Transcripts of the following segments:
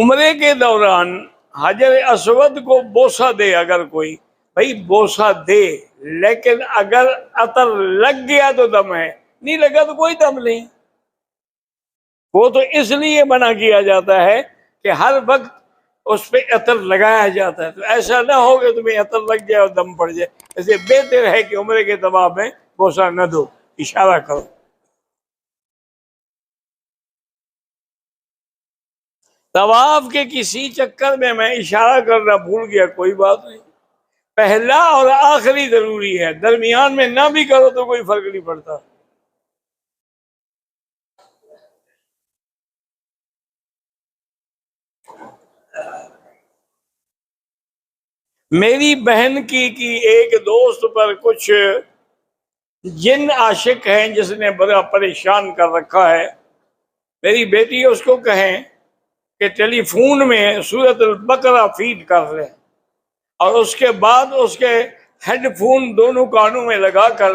उम्रे के दौरान हजर असवद को बोसा दे, अगर कोई भाई बोसा दे, लेकिन अगर अतर लग गया तो दम है, नहीं लगा तो कोई दम नहीं। वो तो इसलिए मना किया जाता है कि हर वक्त उस पर अतर लगाया जाता है, तो ऐसा ना हो कि तुम्हें अतर लग जाए और दम पड़ जाए। ऐसे बेहतर है कि उम्रे के तवाफ में बोसा न दो, इशारा करो। तवाफ के किसी चक्कर में मैं इशारा करना भूल गया, कोई बात नहीं, पहला और आखिरी जरूरी है, दरमियान में ना भी करो तो कोई फर्क नहीं पड़ता। मेरी बहन की एक दोस्त पर कुछ जिन आशिक हैं जिसने बड़ा परेशान कर रखा है। मेरी बेटी उसको कहें कि टेलीफोन में सूरत अल बकरा फीड कर ले और उसके बाद उसके हेडफोन दोनों कानों में लगाकर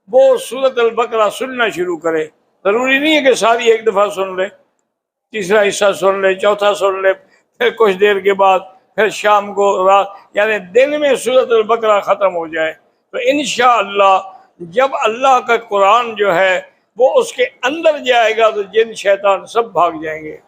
वो सूरत अल बकरा सुनना शुरू करे। जरूरी नहीं है कि सारी एक दफा सुन ले, तीसरा हिस्सा सुन ले, चौथा सुन ले, फिर कुछ देर के बाद फिर शाम को, रात, यानी दिन में सूरत अल बकरा खत्म हो जाए। तो इंशाअल्लाह जब अल्लाह का कुरान जो है वो उसके अंदर जाएगा तो जिन शैतान सब भाग जाएंगे।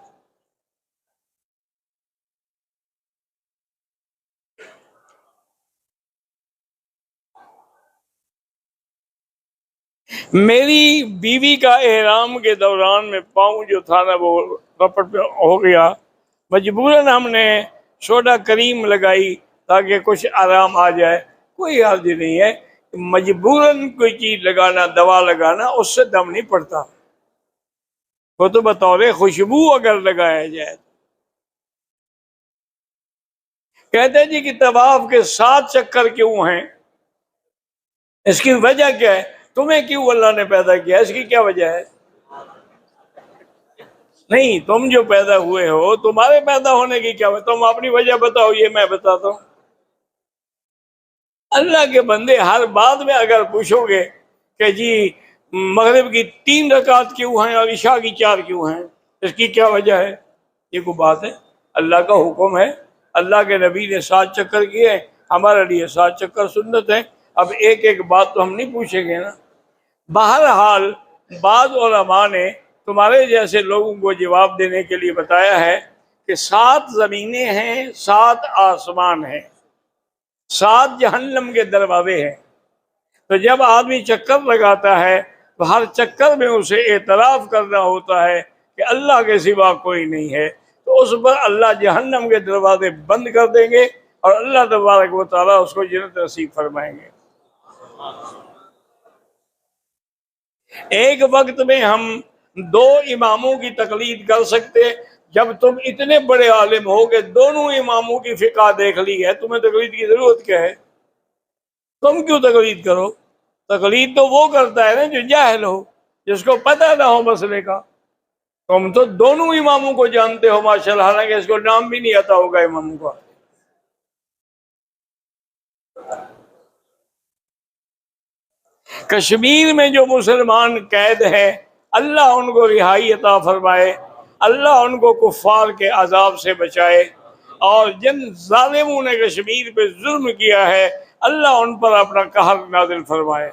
मेरी बीवी का एहराम के दौरान में पाँव जो था ना वो रपट पे हो गया, मजबूरन हमने सोडा करीम लगाई ताकि कुछ आराम आ जाए। कोई हर्ज नहीं है, मजबूरन कोई चीज लगाना, दवा लगाना, उससे दम नहीं पड़ता। वो तो बतौर खुशबू अगर लगाया जाए। कहते जी कि तवाफ के 7 चक्कर क्यों हैं, इसकी वजह क्या है, तुम्हें क्यों अल्लाह ने पैदा किया, इसकी क्या वजह है? नहीं, तुम जो पैदा हुए हो, तुम्हारे पैदा होने की क्या वजह, तुम अपनी वजह बताओ, ये मैं बताता हूँ। अल्लाह के बंदे हर बात में अगर पूछोगे कि जी मगरिब की 3 रकात क्यों हैं और इशा की 4 क्यों हैं, इसकी क्या वजह है, ये कोई बात है? अल्लाह का हुक्म है, अल्लाह के नबी ने 7 चक्कर किए, हमारे लिए 7 चक्कर सुन्नत है। अब एक एक बात तो हम नहीं पूछेंगे ना। बहरहाल बाद उलमा ने तुम्हारे जैसे लोगों को जवाब देने के लिए बताया है कि 7 जमीनें हैं, 7 आसमान हैं, 7 जहन्नम के दरवाजे हैं। तो जब आदमी चक्कर लगाता है तो हर चक्कर में उसे एतराफ़ करना होता है कि अल्लाह के सिवा कोई नहीं है, तो उस पर अल्लाह जहन्नम के दरवाजे बंद कर देंगे और अल्लाह तबारक व तआला उसको जन्नत नसीब फरमाएंगे। एक वक्त में हम 2 इमामों की तकलीद कर सकते। जब तुम इतने बड़े आलिम हो कि दोनों इमामों की फिका देख ली है, तुम्हें तकलीद की जरूरत क्या है? तुम क्यों तकलीद करो? तकलीद तो वो करता है ना जो जाहिल हो, जिसको पता ना हो मसले का। तुम तो दोनों इमामों को जानते हो माशाल्लाह, हालांकि इसको नाम भी नहीं आता होगा इमामों का। कश्मीर में जो मुसलमान कैद है, अल्लाह उनको रिहाई अता फरमाए, अल्लाह उनको कुफार के अजाब से बचाए, और जिन जालिमों ने कश्मीर पे जुल्म किया है अल्लाह उन पर अपना कहर नाज़िल फरमाए।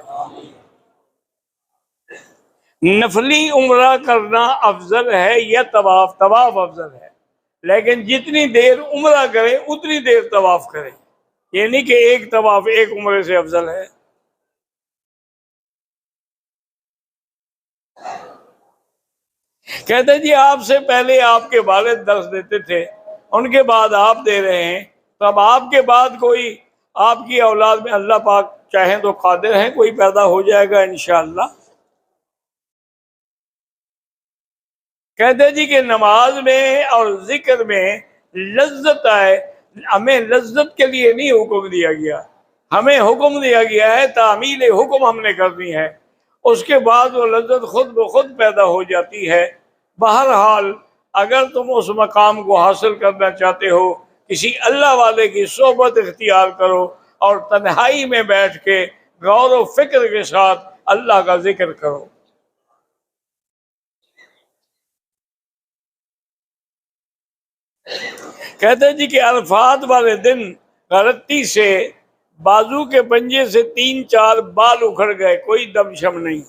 नफली उम्रा करना अफजल है या तवाफ? तवाफ अफजल है, लेकिन जितनी देर उम्रा करे उतनी देर तवाफ करे, ये नहीं कि एक तवाफ एक उम्रे से अफजल है। कहते जी आपसे पहले आपके वालिद दर्स देते थे, उनके बाद आप दे रहे हैं, तो अब आपके बाद कोई आपकी औलाद में अल्लाह पाक चाहे तो कादिर है, कोई पैदा हो जाएगा इंशाअल्लाह। कहते जी कि नमाज में और जिक्र में लज्जत आए, हमें लज्जत के लिए नहीं हुक्म दिया गया, हमें हुक्म दिया गया है तामील हुक्म हमने करनी है, उसके बाद वो लज्जत खुद ब खुद पैदा हो जाती है। बहरहाल अगर तुम उस मकाम को हासिल करना चाहते हो, किसी अल्लाह वाले की सोबत इख्तियार करो और तन्हाई में बैठ के गौर व फिक्र के साथ अल्लाह का जिक्र करो। कहते जी कि अरफात वाले दिन गलती से बाजू के पंजे से 3-4 बाल उखड़ गए, कोई दमशम नहीं।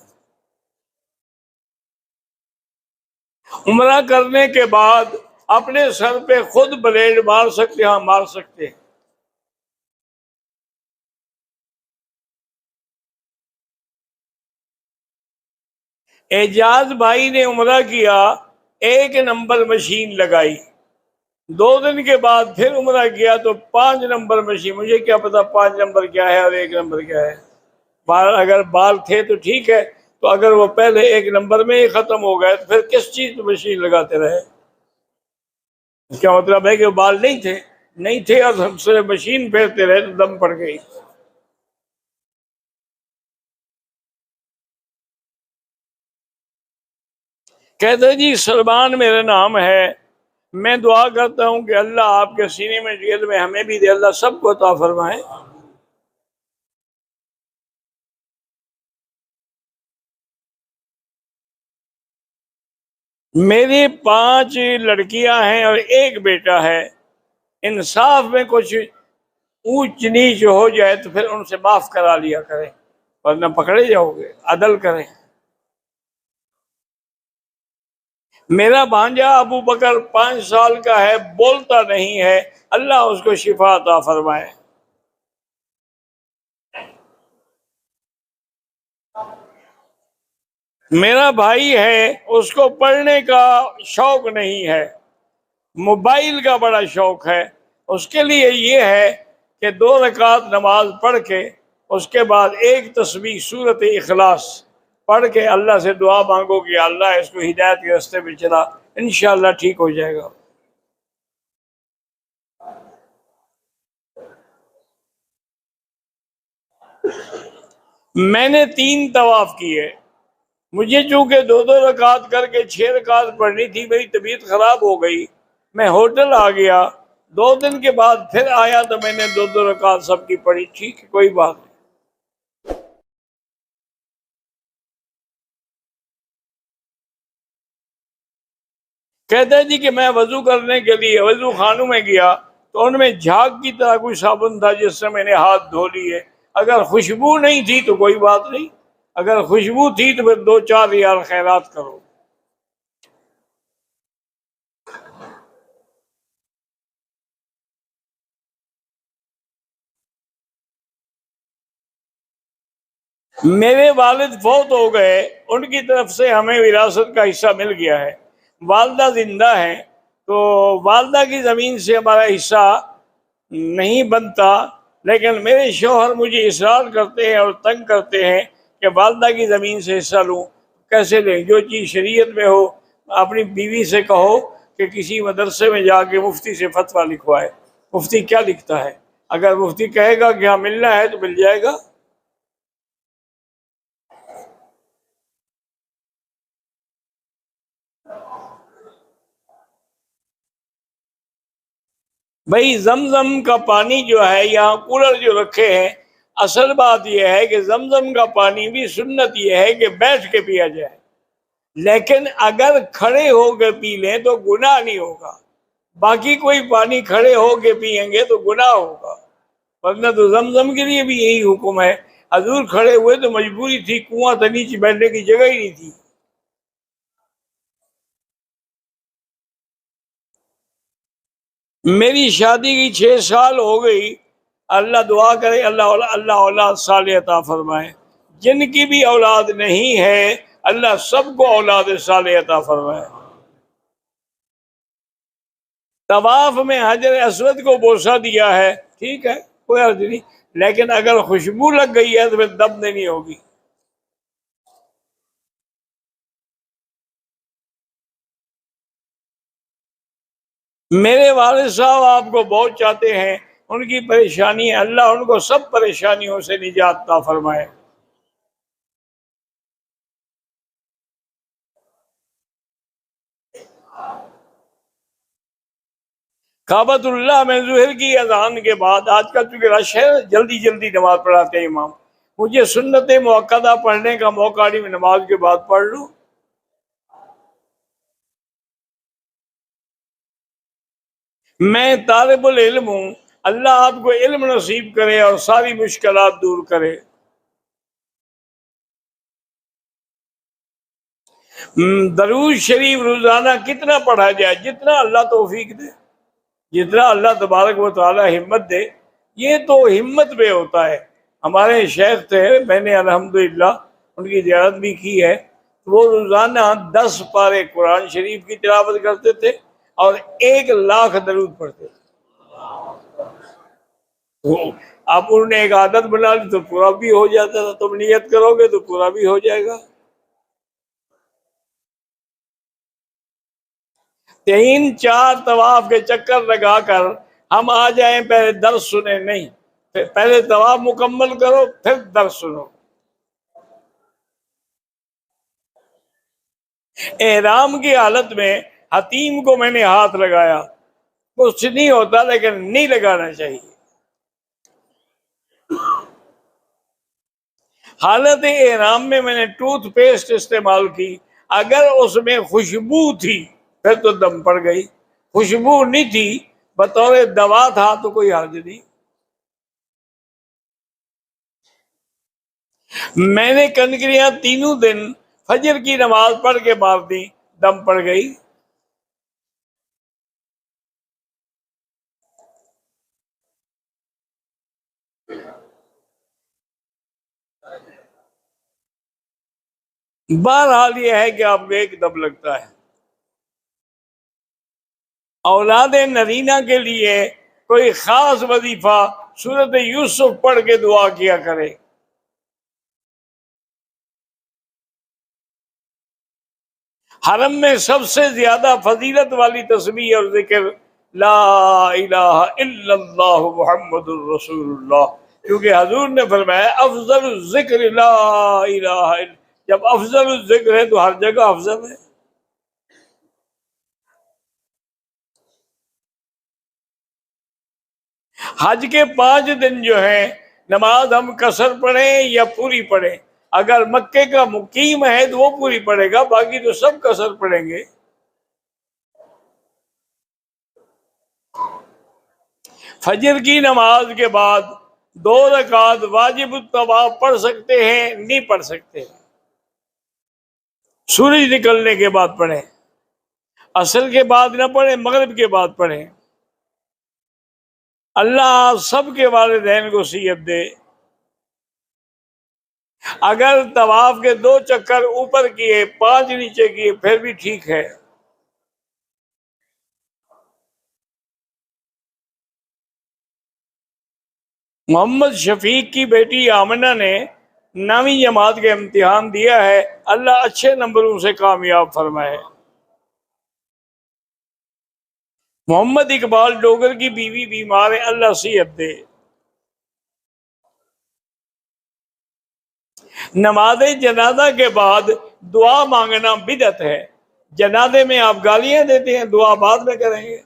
उम्रा करने के बाद अपने सर पे खुद ब्लेड मार सकते हैं, हाँ मार सकते हैं। एजाज भाई ने उम्रा किया, 1 नंबर मशीन लगाई। 2 दिन के बाद फिर उम्रा किया तो 5 नंबर मशीन। मुझे क्या पता 5 नंबर क्या है और 1 नंबर क्या है। अगर बाल थे तो ठीक है, तो अगर वो पहले 1 नंबर में ही खत्म हो गए तो फिर किस चीज की मशीन लगाते रहे। क्या मतलब है कि बाल नहीं थे, नहीं थे और हमसे मशीन फेरते रहे तो दम पड़ गई। कहते जी सलमान मेरा नाम है, मैं दुआ करता हूं कि अल्लाह आपके सीने में जेल में हमें भी दे, अल्लाह सबको अता फरमाए। मेरी 5 लड़कियां हैं और 1 बेटा है। इंसाफ में कुछ ऊंच नीच हो जाए तो फिर उनसे माफ करा लिया करें, वरना पकड़े जाओगे। अदल करें। मेरा भांजा अबू बकर 5 साल का है, बोलता नहीं है, अल्लाह उसको शिफा अता फरमाए। मेरा भाई है, उसको पढ़ने का शौक नहीं है, मोबाइल का बड़ा शौक है। उसके लिए ये है कि 2 रकात नमाज पढ़ के उसके बाद 1 तस्बीह सूरत इखलास पढ़ के अल्लाह से दुआ मांगो कि अल्लाह इसको हिदायत के रास्ते पे चला, इंशाअल्लाह ठीक हो जाएगा। मैंने 3 तवाफ किए। मुझे चूंकि 2-2 रकात करके 6 रकात पढ़नी थी, मेरी तबीयत खराब हो गई, मैं होटल आ गया। 2 दिन के बाद फिर आया तो मैंने 2-2 रकात सबकी पढ़ी। ठीक है, कोई बात नहीं। कहते जी कि मैं वजू करने के लिए वजू खानों में गया तो उनमें झाग की तरह कोई साबुन था जिससे मैंने हाथ धो लिए। अगर खुशबू नहीं थी तो कोई बात नहीं, अगर खुशबू थी तो फिर 2-4 रियाल खैरात करो। मेरे वालिद फौत हो गए, उनकी तरफ से हमें विरासत का हिस्सा मिल गया है। वालदा जिंदा है तो वालदा की ज़मीन से हमारा हिस्सा नहीं बनता, लेकिन मेरे शौहर मुझे इसरार करते हैं और तंग करते हैं कि वालदा की ज़मीन से हिस्सा लूँ। कैसे लें? जो चीज़ शरीयत में हो, अपनी बीवी से कहो कि किसी मदरसे में जाके मुफ्ती से फतवा लिखवाए। मुफ्ती क्या लिखता है? अगर मुफ्ती कहेगा कि हाँ मिलना है तो मिल जाएगा। भाई जमजम का पानी जो है, यहाँ कूलर जो रखे हैं, असल बात यह है कि जमजम का पानी भी सुन्नत यह है कि बैठ के पिया जाए, लेकिन अगर खड़े होकर पी लें तो गुनाह नहीं होगा। बाकी कोई पानी खड़े होके पिएंगे तो गुनाह होगा, वरना तो जमजम के लिए भी यही हुक्म है। हजूर खड़े हुए तो मजबूरी थी, कुआं था, नीचे बैठने की जगह ही नहीं थी। मेरी शादी की 6 साल हो गई। अल्लाह दुआ करे, अल्लाह अल्लाह औलाद साले अता फरमाए। जिनकी भी औलाद नहीं है, अल्लाह सबको औलाद साले अता फरमाए। तवाफ में हजर असवद को बोसा दिया है, ठीक है, कोई अर्ज नहीं, लेकिन अगर खुशबू लग गई है तो फिर दम देनी होगी। मेरे वालिद साहब आपको बहुत चाहते हैं, उनकी परेशानी है, अल्लाह उनको सब परेशानियों से निजात अता फरमाए। काबतुल्लाह में जुहर की अजान के बाद, आजकल चूंकि रश है, जल्दी जल्दी नमाज पढ़ाते हैं इमाम, मुझे सुन्नत मुअक्कदा पढ़ने का मौका नहीं, मैं नमाज के बाद पढ़ लूँ। मैं तालिबुल इल्म हूं, अल्लाह आपको इल्म नसीब करे और सारी मुश्किलात दूर करे। दरूद शरीफ रोजाना कितना पढ़ा जाए, जितना अल्लाह तौफीक दे, जितना अल्लाह तबारक व तआला हिम्मत दे। ये तो हिम्मत पे होता है। हमारे शेख थे, मैंने अल्हम्दुलिल्लाह उनकी ज़ियारत भी की है। वो रोजाना 10 पारे कुरान शरीफ की तिलावत करते थे और 1 लाख दरूद पढ़ते थे। तो आप उन्होंने एक आदत बना ली तो पूरा भी हो जाता था। तुम नियत करोगे तो पूरा भी हो जाएगा। 3-4 तवाफ के चक्कर लगाकर हम आ जाएं, पहले दर्स सुने नहीं, पहले तवाफ मुकम्मल करो फिर दर्स सुनो। एहराम की हालत में हतीम को मैंने हाथ लगाया, कुछ नहीं होता लेकिन नहीं लगाना चाहिए। हालत एहराम में मैंने टूथपेस्ट इस्तेमाल की, अगर उसमें खुशबू थी फिर तो दम पड़ गई, खुशबू नहीं थी, बतौर दवा था तो कोई हर्ज नहीं। मैंने कनकरियां तीनों दिन फजर की नमाज पढ़ के मार दी, दम पड़ गई। बहरहाल यह है कि आपको एक दम लगता है। औलाद नरीना के लिए कोई खास वजीफा सूरत यूसुफ पढ़ के दुआ किया करे। हरम में सबसे ज्यादा फजीलत वाली तस्बीह और जिक्र ला इलाहा इल्लल्लाह मुहम्मदुर रसूलुल्लाह, क्योंकि हजूर ने फरमाया अफजल जिक्र ला इलाहा जब अफजल जिक्र है तो हर जगह अफजल है। हज के 5 दिन जो है नमाज हम कसर पढ़े या पूरी पढ़े, अगर मक्के का मुकीम है तो वो पूरी पढ़ेगा, बाकी तो सब कसर पढ़ेंगे। फजर की नमाज के बाद 2 रकात वाजिब तवाफ पढ़ सकते हैं, नहीं पढ़ सकते, सूरज निकलने के बाद पढ़े, असर के बाद ना पढ़े, मगरिब के बाद पढ़े। अल्लाह सबके वालिदैन को सीयत दे। अगर तवाफ के 2 चक्कर ऊपर किए, 5 नीचे किए, फिर भी ठीक है। मोहम्मद शफीक की बेटी आमना ने 9वीं जमात के इम्तिहान दिया है, अल्लाह अच्छे नंबरों से कामयाब फरमाए। मोहम्मद इकबाल डोगर की बीवी बीमार है, अल्लाह सेहत दे। नमाज जनाजा के बाद दुआ मांगना बिदअत है। जनाजे में आप गालियां देते हैं, दुआ बाद में करेंगे।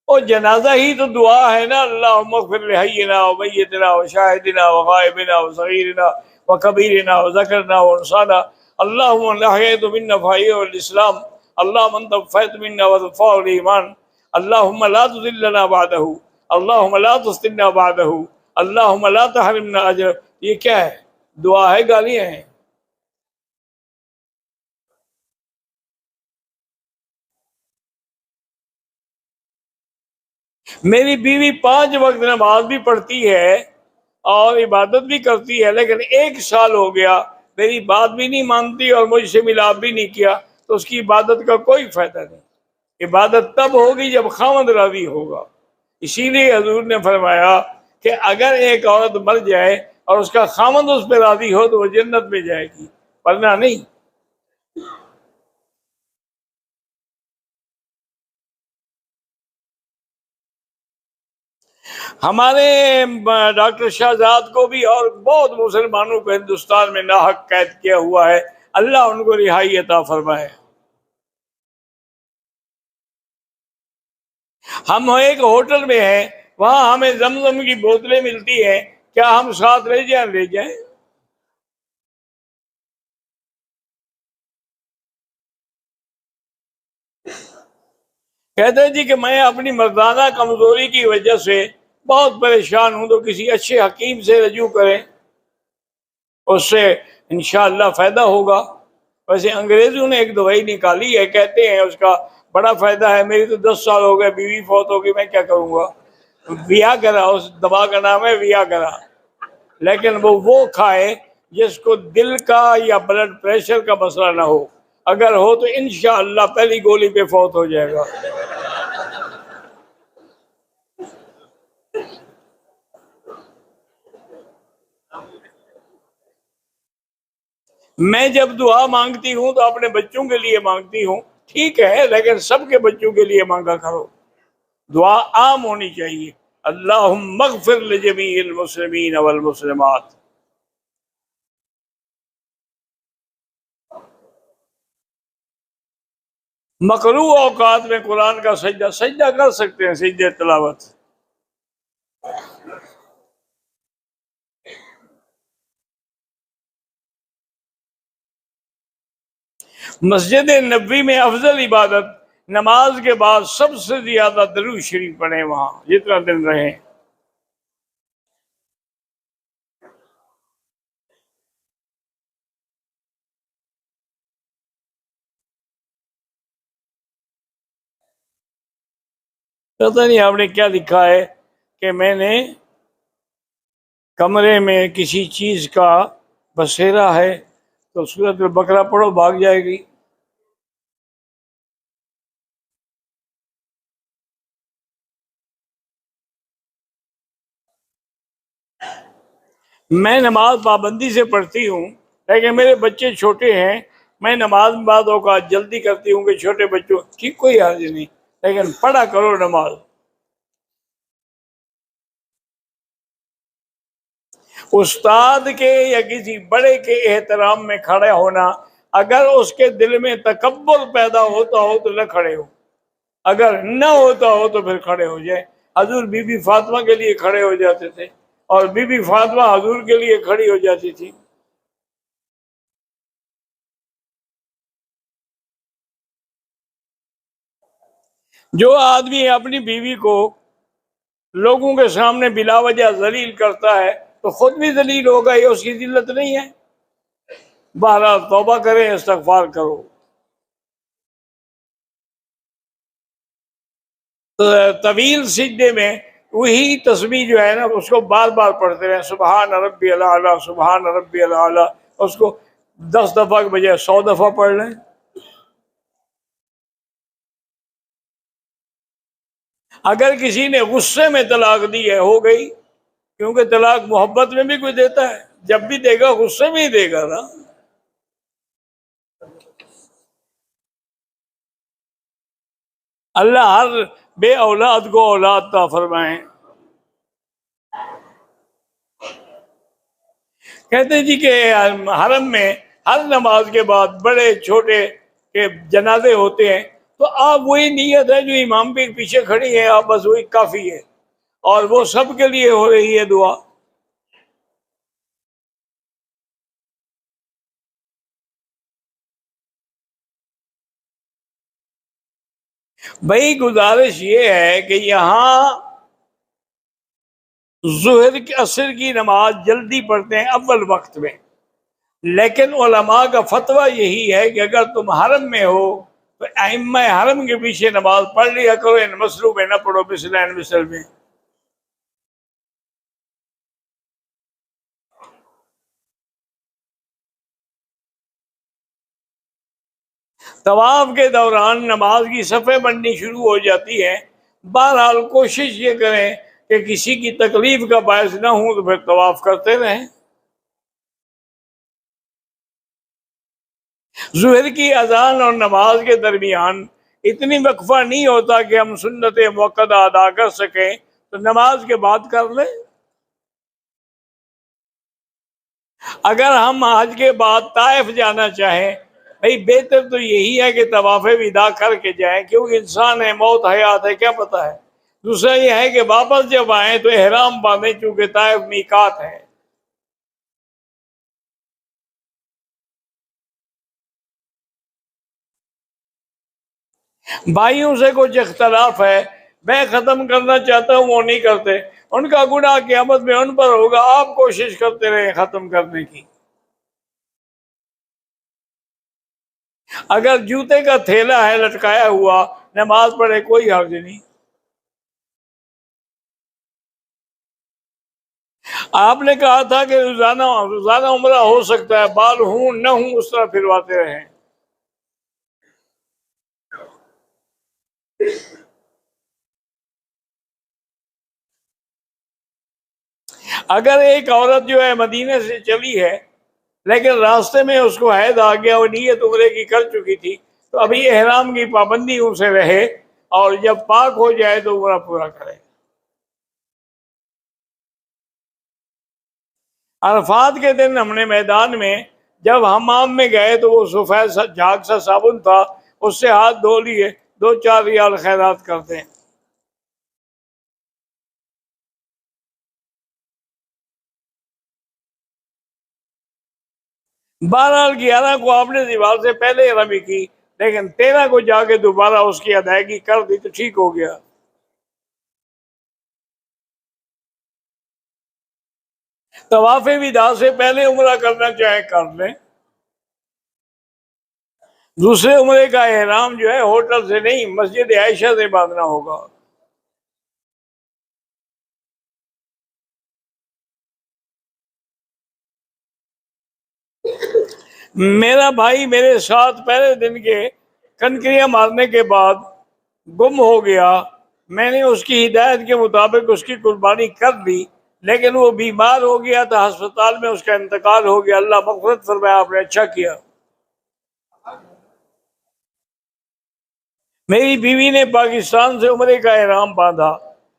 और जनाजा ही तो दुआ है ना, अल्लाहुम्मा इग़फिर लिहय्यिना व मय्यितिना व शाहिदिना व गायबिना व सगीरिना व कबीरिना व ज़करना व उनसाना, अल्लाहुम्मा लहयतु मिन्ना फ़ाइअ वल इस्लाम, अल्लाहुम्मा अंत फ़ैत मिन्ना व फ़ाउल ईमान, अल्लाहुम्मा ला तुज़िल्लना बअदहु, अल्लाहुम्मा ला तुफ़्तिना बअदहु, अल्लाहुम्मा ला तहरिमना अजर। ये क्या है? दुआ है, गालियां हैं? मेरी बीवी 5 वक्त नमाज भी पढ़ती है और इबादत भी करती है, लेकिन 1 साल हो गया मेरी बात भी नहीं मानती और मुझसे मिलाप भी नहीं किया, तो उसकी इबादत का कोई फायदा नहीं। इबादत तब होगी जब खामद राजी होगा। इसीलिए हजूर ने फरमाया कि अगर एक औरत मर जाए और उसका खामद उस पर राजी हो तो वो जन्नत में जाएगी, वरना नहीं। हमारे डॉक्टर शाहजाद को भी और बहुत मुसलमानों को हिंदुस्तान में नाहक कैद किया हुआ है, अल्लाह उनको रिहाई अता फरमाए। हम एक होटल में हैं, वहां हमें जमजम की बोतलें मिलती हैं, क्या हम साथ ले जाएं? ले जाएं। कहते हैं जी कि मैं अपनी मर्दाना कमजोरी की वजह से बहुत परेशान हूं, तो किसी अच्छे हकीम से रजू करें, उससे इंशाअल्लाह फायदा होगा। वैसे अंग्रेजों ने एक दवाई निकाली है, कहते हैं उसका बड़ा फायदा है। मेरी तो 10 साल हो गए, बीवी फौत हो गई, मैं क्या करूंगा। वियागरा, उस दवा का नाम है वियागरा। लेकिन वो खाए जिसको दिल का या ब्लड प्रेशर का मसला ना हो। अगर हो तो इंशाअल्लाह पहली गोली पे फौत हो जाएगा। मैं जब दुआ मांगती हूं तो अपने बच्चों के लिए मांगती हूं, ठीक है, लेकिन सबके बच्चों के लिए मांगा करो। दुआ आम होनी चाहिए, अल्लाहुम्मा अग़फ़िर लिजमीइल मुस्लिमीन वल मुस्लिमात। मकरू औकात में कुरान का सजदा सजदा कर सकते हैं, सजदे तिलावत। मस्जिद नबी में अफजल इबादत नमाज के बाद सबसे ज्यादा दरूद शरीफ पढ़े, वहां जितना दिन रहे। पता नहीं आपने क्या लिखा है कि मैंने कमरे में किसी चीज का बसेरा है, तो सूरत बकरा पढ़ो, भाग जाएगी। मैं नमाज पाबंदी से पढ़ती हूँ, लेकिन मेरे बच्चे छोटे हैं। मैं नमाज बाद औकात जल्दी करती हूँ कि छोटे बच्चों की कोई हाजिर नहीं, लेकिन पढ़ा करो नमाज। उस्ताद के या किसी बड़े के एहतराम में खड़ा होना, अगर उसके दिल में तकब्बुर पैदा होता हो तो न खड़े हो, अगर न होता हो तो फिर खड़े हो जाए। हजूर बीबी फातिमा के लिए खड़े हो जाते थे, और बीबी फातिमा हजूर के लिए खड़ी हो जाती थी। जो आदमी अपनी बीवी को लोगों के सामने बिला वजह जलील करता है, तो खुद भी जलील होगा, ये उसकी जिल्लत नहीं है। बहरहाल तौबा करें, इस्तगफार करो। तो तवील सिजदे में वही तस्बीह जो है ना, उसको बार बार पढ़ते रहे, सुबहान रब्बियल आला, सुबहान रब्बियल आला। उसको 10 दफा के बजाय 100 दफा पढ़ लें। अगर किसी ने गुस्से में तलाक दी है, हो गई, क्योंकि तलाक मोहब्बत में भी कोई देता है, जब भी देगा गुस्से में ही देगा ना। अल्लाह हर बे औलाद को औलाद ता फरमाए। कहते हैं जी कि हरम में हर नमाज के बाद बड़े छोटे के जनाजे होते हैं, तो आप वही नीयत है जो इमाम के पीछे खड़ी है, आप बस वही काफी है, और वो सब के लिए हो रही है दुआ। भाई गुजारिश ये है कि यहाँ जुहर की असर की नमाज जल्दी पढ़ते हैं अव्वल वक्त में, लेकिन उलमा का फतवा यही है कि अगर तुम हरम में हो तो अइम्मा हरम के पीछे नमाज पढ़ लिया करो, इन मसलू में न पढ़ो, मिसल में। तवाफ के दौरान नमाज की सफ़े बननी शुरू हो जाती है। बहरहाल कोशिश ये करें कि किसी की तकलीफ का बायस ना हो, तो फिर तवाफ करते रहें। जुहर की अजान और नमाज के दरमियान इतनी वक्फा नहीं होता कि हम सुन्नत मुअक्कदा अदा कर सकें, तो नमाज के बाद कर लें। अगर हम आज के बाद ताइफ जाना चाहें, भाई बेहतर तो यही है कि तवाफ़ विदा करके जाएं, क्योंकि इंसान है, मौत हयात है, क्या पता है। दूसरा यह है कि वापस जब आए तो एहराम बांधे, चूंकि ताइफ मीकात है। भाइयों से कुछ इख्तलाफ है, मैं खत्म करना चाहता हूं, वो नहीं करते, उनका गुनाह क़यामत में उन पर होगा, आप कोशिश करते रहे खत्म करने की। अगर जूते का थैला है लटकाया हुआ, नमाज पढ़े, कोई हर्ज नहीं। आपने कहा था कि रोजाना रोजाना उम्रा हो सकता है, बाल हूं न हूं उस तरह फिरवाते रहे। अगर एक औरत जो है मदीने से चली है, लेकिन रास्ते में उसको हैद आ गया और नीयत उम्रे की कर चुकी थी, तो अभी एहराम की पाबंदी उनसे रहे, और जब पाक हो जाए तो उम्रा पूरा करे। अरफात के दिन हमने मैदान में जब हमाम में गए तो वो सफेद सा झाग सा साबुन था, उससे हाथ धो लिए, 2-4 रियाल खैरात करते हैं। बहरहाल 11 को आपने दीवार से पहले रमी की, लेकिन 13 को जाके दोबारा उसकी अदायगी कर दी तो ठीक हो गया। तवाफ़े विदा से पहले उम्रा करना चाहे कर लें। दूसरे उम्रे का एहराम जो है होटल से नहीं, मस्जिद आयशा से बांधना होगा। मेरा भाई मेरे साथ पहले दिन के कनकरियां मारने के बाद गुम हो गया। मैंने उसकी हिदायत के मुताबिक उसकी कुर्बानी कर दी, लेकिन वो बीमार हो गया था, अस्पताल में उसका इंतकाल हो गया। अल्लाह मग़फ़िरत फरमाए, आपने अच्छा किया। मेरी बीवी ने पाकिस्तान से उम्रे का एहराम बांधा,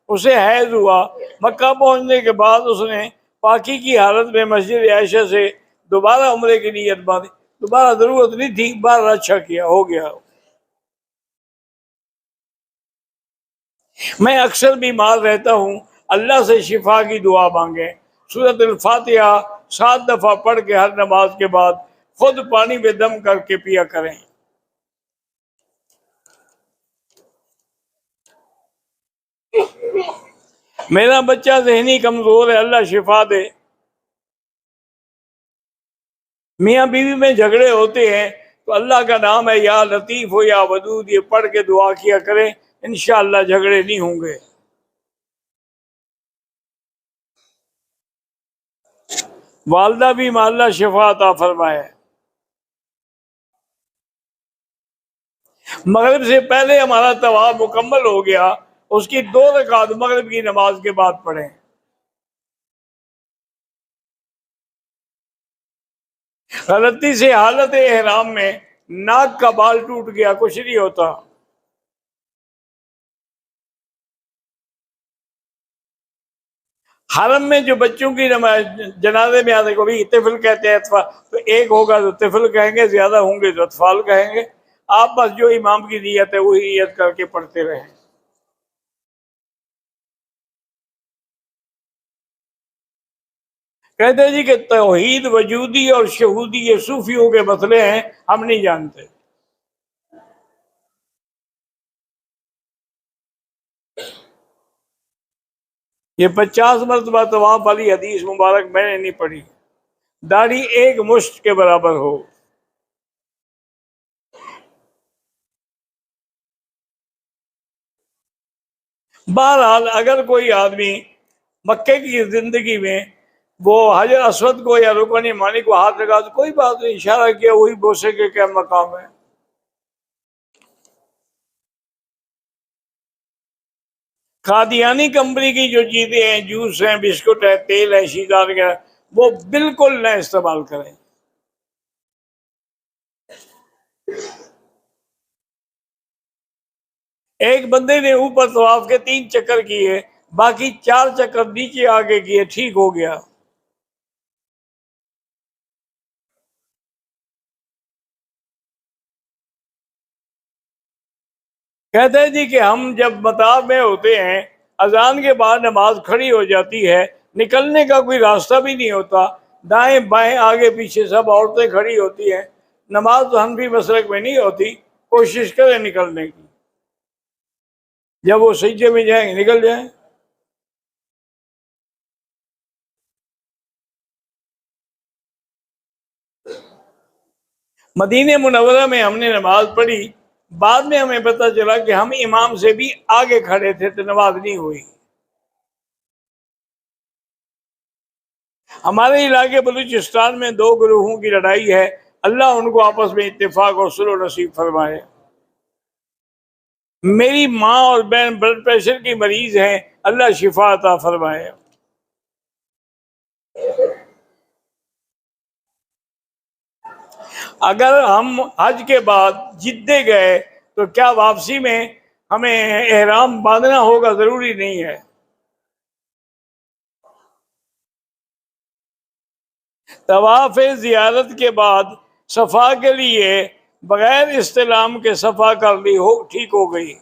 उसे हैज हुआ। मक्का पहुंचने के बाद उसने पाकी की हालत में मस्जिद आयशा से दोबारा उम्रे की नीयत बांधी। दोबारा जरूरत नहीं थी, बार अच्छा किया, हो गया। मैं अक्सर बीमार रहता हूँ, अल्लाह से शिफा की दुआ मांगे। सूरत अल फातिहा 7 दफा पढ़ के हर नमाज के बाद खुद पानी में दम करके पिया करें। मेरा बच्चा जहनी कमजोर है, अल्लाह शिफा दे। मियाँ बीवी में झगड़े होते हैं तो अल्लाह का नाम है या लतीफ हो या वदूद, ये पढ़ के दुआ किया करें, इंशाअल्लाह झगड़े नहीं होंगे। वालदा भी माल्ला शिफा अता फरमाए। मगरिब से पहले हमारा तवाफ मुकम्मल हो गया, उसकी 2 रकात मगरिब की नमाज के बाद पढ़ें। गलती से हालत एहराम में नाक का बाल टूट गया, कुछ नहीं होता। हरम में जो बच्चों की नमाज जनाजे में आने को भी तिफल कहते हैं, तो एक होगा तो तिफल कहेंगे, ज्यादा होंगे तो अतफाल कहेंगे। आप बस जो इमाम की नियत है वही नियत करके पढ़ते रहें। कहते हैं जी कि तौहीद वजूदी और शहूदी ये सूफियों के मसले हैं, हम नहीं जानते। ये 50 मरतबा तवाफ वाली हदीस मुबारक मैंने नहीं पढ़ी। दाढ़ी एक मुश्त के बराबर हो। बहरहाल अगर कोई आदमी मक्के की जिंदगी में वो हजर असवद को या रुकन यमानी को हाथ लगा तो कोई बात नहीं, इशारा किया, वही बोसे के क्या मकाम है। कादियानी कंपनी की जो चीजें हैं, जूस हैं, बिस्कुट है, तेल है, शीदार वगैरह, वो बिल्कुल न इस्तेमाल करें। एक बंदे ने ऊपर तवाफ के 3 चक्कर किए, बाकी 4 चक्कर नीचे आगे किए, ठीक हो गया। कहते हैं जी कि हम जब मताब में होते हैं, अजान के बाद नमाज खड़ी हो जाती है, निकलने का कोई रास्ता भी नहीं होता, दाएं बाएं आगे पीछे सब औरतें खड़ी होती हैं। नमाज तो हनफी मसलक में नहीं होती, कोशिश करें निकलने की। जब वो सजदे में जाएंगे निकल जाए। मदीने मुनव्वरा में हमने नमाज पढ़ी, बाद में हमें पता चला कि हम इमाम से भी आगे खड़े थे तो नमाज नहीं हुई। हमारे इलाके बलूचिस्तान में दो ग्रोहों की लड़ाई है, अल्लाह उनको आपस में इत्तेफाक और सुलह नसीब फरमाए। मेरी माँ और बहन ब्लड प्रेशर की मरीज हैं, अल्लाह शिफा अता फरमाए। अगर हम हज के बाद जिद्दे गए तो क्या वापसी में हमें एहराम बांधना होगा? जरूरी नहीं है। तवाफ जियारत के बाद सफा के लिए बगैर इस्तिलाम के सफा कर ली हो, ठीक हो गई।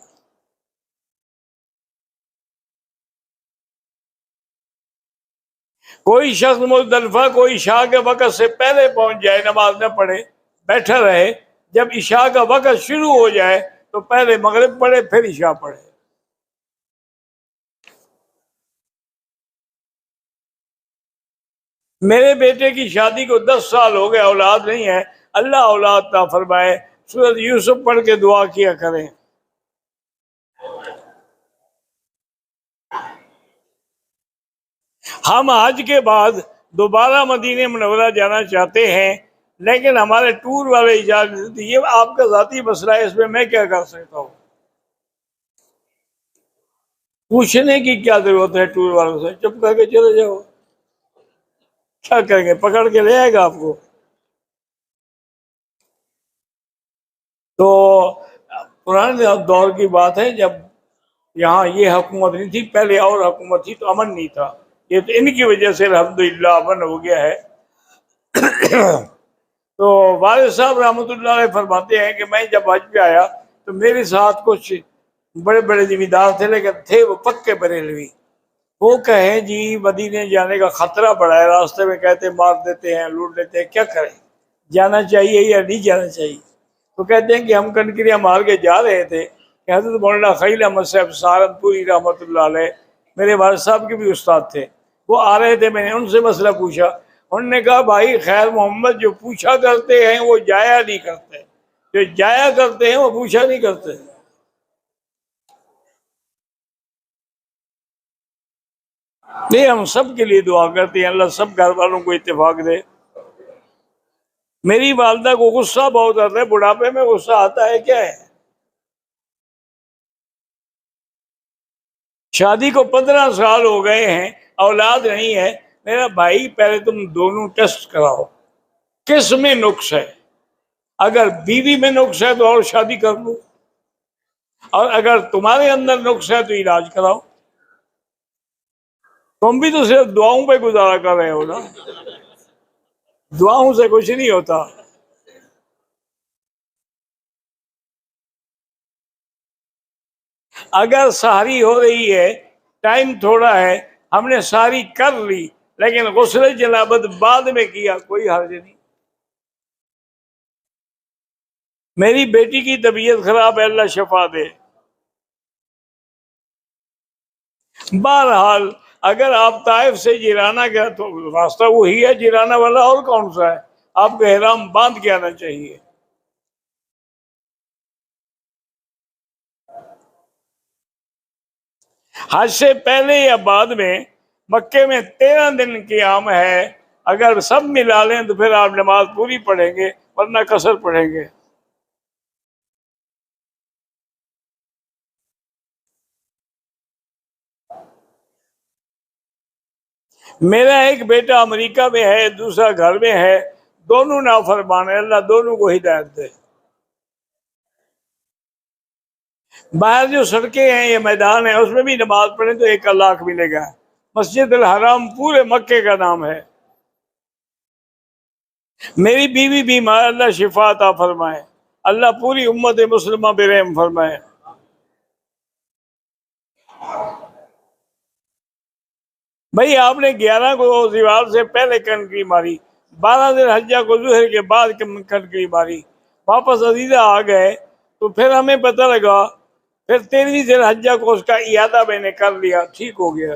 कोई शख्स मुजदलिफा को इशा के वक़्त से पहले पहुंच जाए, नमाज न पढ़े, बैठा रहे, जब इशा का वक़्त शुरू हो जाए तो पहले मगरिब पढ़े फिर इशा पढ़े। मेरे बेटे की शादी को 10 साल हो गए, औलाद नहीं है, अल्लाह औलाद ता फरमाए। सूरत यूसुफ पढ़ के दुआ किया करें। हम हज के बाद दोबारा मदीने मुनव्वरा जाना चाहते हैं, लेकिन हमारे टूर वाले इजाजत, ये आपका जाती मसला है, इसमें मैं क्या कर सकता हूँ? पूछने की क्या जरूरत है टूर वालों से? चुप करके चले जाओ। क्या करेंगे? पकड़ के ले आएगा आपको। तो पुराने दौर की बात है, जब यहाँ ये हुकूमत नहीं थी, पहले और हुकूमत थी तो अमन नहीं था। ये तो इनकी वजह से अल्हम्दुलिल्लाह अमन हो गया है। तो वालिद साहब रहमतुल्लाह अलैह फरमाते हैं कि मैं जब हज पे आया तो मेरे साथ कुछ बड़े बड़े जिम्मेदार थे, लेकिन थे वो पक्के बरेलवी। वो कहें जी मदीने जाने का खतरा बड़ा है, रास्ते में कहते मार देते हैं, लूट लेते हैं, क्या करें, जाना चाहिए या नहीं जाना चाहिए? तो कहते हैं कि हम कनकरियाँ मार के जा रहे थे कि हज़रत मौलाना खलील अहमद साहब सहारनपुरी रहमतुल्लाह अलैह, मेरे वालिद साहब के भी उस्ताद थे, वो आ रहे थे। मैंने उनसे मसला पूछा, उन्होंने कहा भाई खैर मोहम्मद जो पूछा करते हैं वो जाया नहीं करते, जो जाया करते हैं वो पूछा नहीं करते। नहीं, हम सब के लिए दुआ करते हैं, अल्लाह सब घर वालों को इत्तेफाक दे। मेरी वालदा को गुस्सा बहुत आता है, बुढ़ापे में गुस्सा आता है क्या है? शादी को 15 साल हो गए हैं, औलाद नहीं है। मेरा भाई पहले तुम दोनों टेस्ट कराओ, किस में नुक्स है। अगर बीवी में नुक्स है तो और शादी कर लो, और अगर तुम्हारे अंदर नुक्स है तो इलाज कराओ। तुम भी तो सिर्फ दुआओं पे गुजारा कर रहे हो ना, दुआओं से कुछ नहीं होता। अगर सारी हो रही है, टाइम थोड़ा है, हमने सारी कर ली, लेकिन गुस्ल जनाबत बाद में किया, कोई हर्ज नहीं। मेरी बेटी की तबीयत खराब है, अल्लाह शफा दे। बहरहाल अगर आप ताइफ से जिराना गए तो रास्ता वही है जिराना वाला, और कौन सा है? आपको एहराम बांध के आना चाहिए। हज से पहले या बाद में मक्के में 13 दिन क़ियाम है, अगर सब मिला लें तो फिर आप नमाज पूरी पढ़ेंगे, वरना कसर पढ़ेंगे। मेरा एक बेटा अमेरिका में है, दूसरा घर में है, दोनों नाफरमान है, अल्लाह दोनों को हिदायत दे। बाहर जो सड़कें हैं, ये मैदान है, उसमें भी नमाज पढ़े तो 1 लाख मिलेगा। मस्जिद अल हराम पूरे मक्के का नाम है। मेरी बीवी बीमार, अल्लाह शिफा अता फरमाए, अल्लाह पूरी उम्मत मुस्लिमा पे रहम फरमाए। भाई आपने 11 को दीवार से पहले कनकरी मारी, 12 दिन हज्जा को जुहर के बाद कनकरी मारी, वापस अजीजा आ गए, तो फिर हमें पता लगा फिर 13वीं ज़िलहज्जा को उसका इयादा मैंने कर लिया, ठीक हो गया।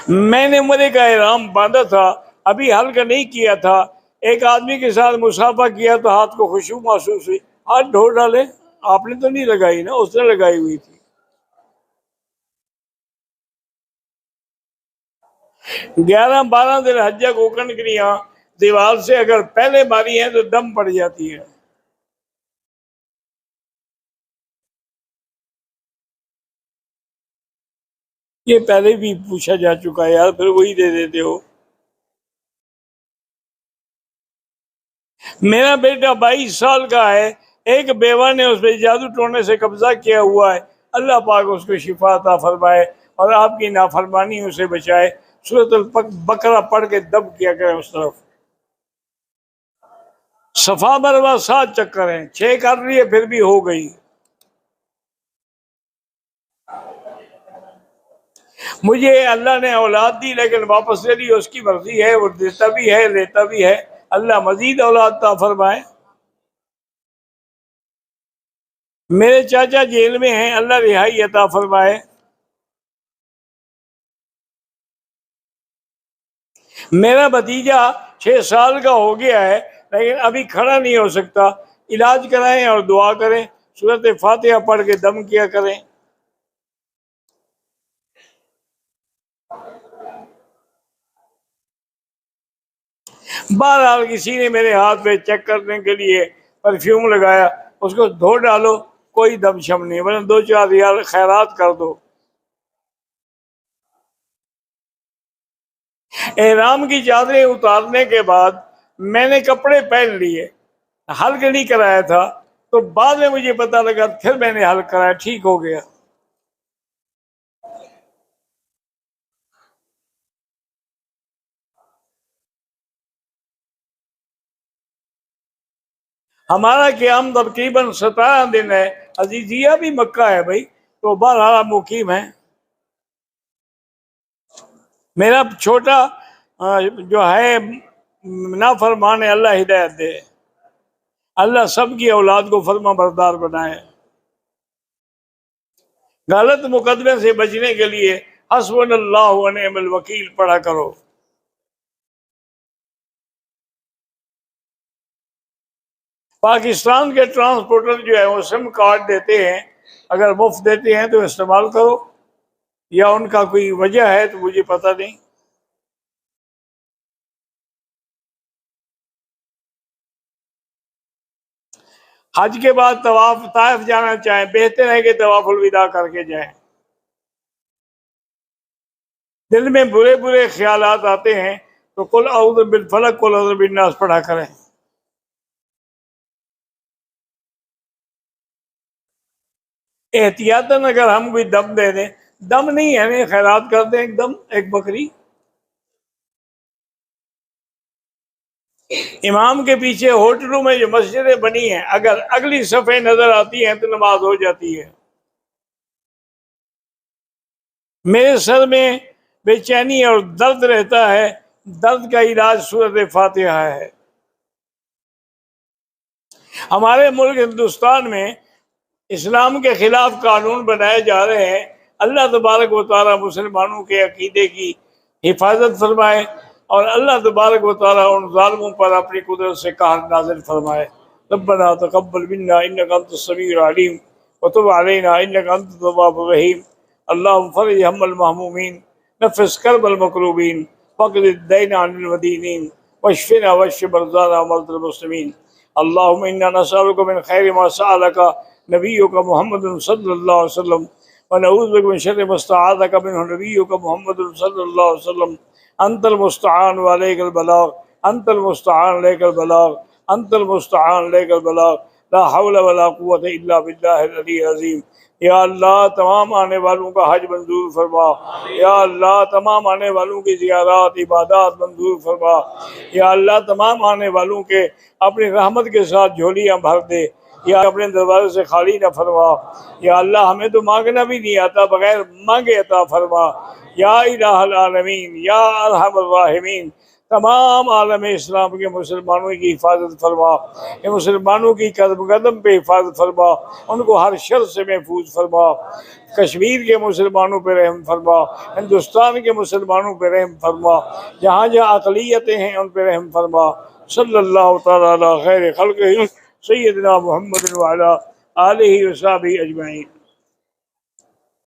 मैंने उम्रे का एहराम बांधा था, अभी हल्का नहीं किया था। एक आदमी के साथ मुसाफा किया तो हाथ को खुशबू महसूस हुई, हाथ धो डाले। आपने तो नहीं लगाई ना, उसने लगाई हुई थी। 11-12 दिन हज्जा को कनकरियां दीवार से अगर पहले मारी है तो दम पड़ जाती है। ये पहले भी पूछा जा चुका है यार, फिर वही दे देते हो। मेरा बेटा 22 साल का है, एक बेवा ने उस पर जादू टोने से कब्जा किया हुआ है। अल्लाह पाक उसको शिफा अता फरमाए और आपकी नाफरमानी उसे बचाए। सूरत बकरा पढ़ के दब किया करें उस तरफ। सफा मरवा 7 चक्कर हैं, 6 कर रही है फिर भी हो गई। मुझे अल्लाह ने औलाद दी लेकिन वापस ले ली, उसकी मर्जी है, वो देता भी है लेता भी है। अल्लाह मजीद औलाद अता फरमाए। मेरे चाचा जेल में हैं, अल्लाह रिहाई अता फरमाए। मेरा भतीजा 6 साल का हो गया है लेकिन अभी खड़ा नहीं हो सकता। इलाज कराएं और दुआ करें, सूरत फातिहा पढ़ के दम किया करें। बहरहाल किसी ने मेरे हाथ पे चेक करने के लिए परफ्यूम लगाया, उसको धो डालो, कोई दमशम नहीं, वरना 2-4 रियाल खैरात कर दो। एहराम की चादरें उतारने के बाद मैंने कपड़े पहन लिए, हल्क नहीं कराया था, तो बाद में मुझे पता लगा, फिर मैंने हल्क कराया, ठीक हो गया। हमारा क्याम तकरीबन 17 दिन है। अजीजिया भी मक्का है भाई, तो बहरहाल मुकीम है। मेरा छोटा जो है नाफरमान है, अल्लाह हिदायत दे। अल्लाह सबकी औलाद को फर्मा बरदार बनाए। गलत मुकदमे से बचने के लिए हस्बुनल्लाहु व निअमल वकील पढ़ा करो। पाकिस्तान के ट्रांसपोर्टर जो है वो सिम कार्ड देते हैं, अगर मुफ्त देते हैं तो इस्तेमाल करो, या उनका कोई वजह है तो मुझे पता नहीं। हज के बाद तवाफ ताइफ जाना चाहें, बेहतर है कि तवाफुल विदा करके जाएं। दिल में बुरे बुरे ख्यालात आते हैं तो कुल औज़ु बिल फलक कुल औज़ु बिन नास पढ़ा करें। एहतियातन अगर हम कोई दम दे दें, दम नहीं है नहीं, खैरात कर दें एकदम, एक बकरी। इमाम के पीछे होटलों में जो मस्जिदें बनी हैं, अगर अगली सफ़े नजर आती हैं तो नमाज हो जाती है। मेरे सर में बेचैनी और दर्द रहता है, दर्द का इलाज सूरत फातिहा है। हमारे मुल्क हिंदुस्तान में इस्लाम के खिलाफ कानून बनाए जा रहे हैं। अल्लाह तबारक व तआला मुसलमानों के अकीदे की हिफाजत फरमाए और अल्लाह तबारक व तआला उन जालिमों पर अपनी कुदरत से कहर नाज़िल फरमाए। रब्बना तक़ब्बल मिन्ना इन्नका अंतस समीउल अलीम व तुब अलैना इन्नका अंतत तव्वाबुर रहीम। अल्लाहुम्मा फ़रिज हम्मल महमूमीन, नफ़्फ़िस कर्बल मकरूबीन, फ़क़्दि दैन अनिल मदीनीन, वश्फ़िना वश्फ़ि मरज़ाना व मरज़ल मुस्लिमीन। अल्लाहुम्मा इन्ना नसअलुका मिन खैरि मा सअलका नबियुका मुहम्मदुन सल्लल्लाहु अलैहि वसल्लम व नऊज़ु बिका मिन शर्रि मा इस्तआज़का मिन्हु नबियुका मुहम्मदुन सल्लल्लाहु अलैहि वसल्लम। अंतल मुस्तआन व अलैकल बलाग, अंतल मुस्तआन अलैकल बलाग, अंतल मुस्तआन अलैकल बलाग। ला हौला वला कुव्वता इल्ला बिल्लाहिल अलिय्यिल अज़ीम। या अल्लाह तमाम आने वालों का हज मंजूर फरमा। या अल्लाह तमाम आने वालों की ज़ियारत इबादत मंजूर फरमा। या अल्लाह तमाम आने वालों के अपनी रहमत के साथ झोलियाँ भर दे। या अपने दरबार से खाली न फरमा। या अल्लाह हमें तो मांगना भी नहीं आता, बगैर मांगे अता फरमा। या इलाहल आलमीन, या अरहमर राहिमीन। तमाम आलम इस्लाम के मुसलमानों की हिफाजत फरमा, ये मुसलमानों की कदम कदम पे हिफाजत फरमा, उनको हर शर से महफूज फरमा। कश्मीर के मुसलमानों पर रहम फरमा, हिंदुस्तान के मुसलमानों पर रहम फरमा, जहाँ जहाँ अक़लियतें हैं उन पर रहम फरमा। सल्लल्लाहु तआला अला खैर खल्क़िही सय्यदना मुहम्मद व अला आलिहि व सहबिही अजमईन।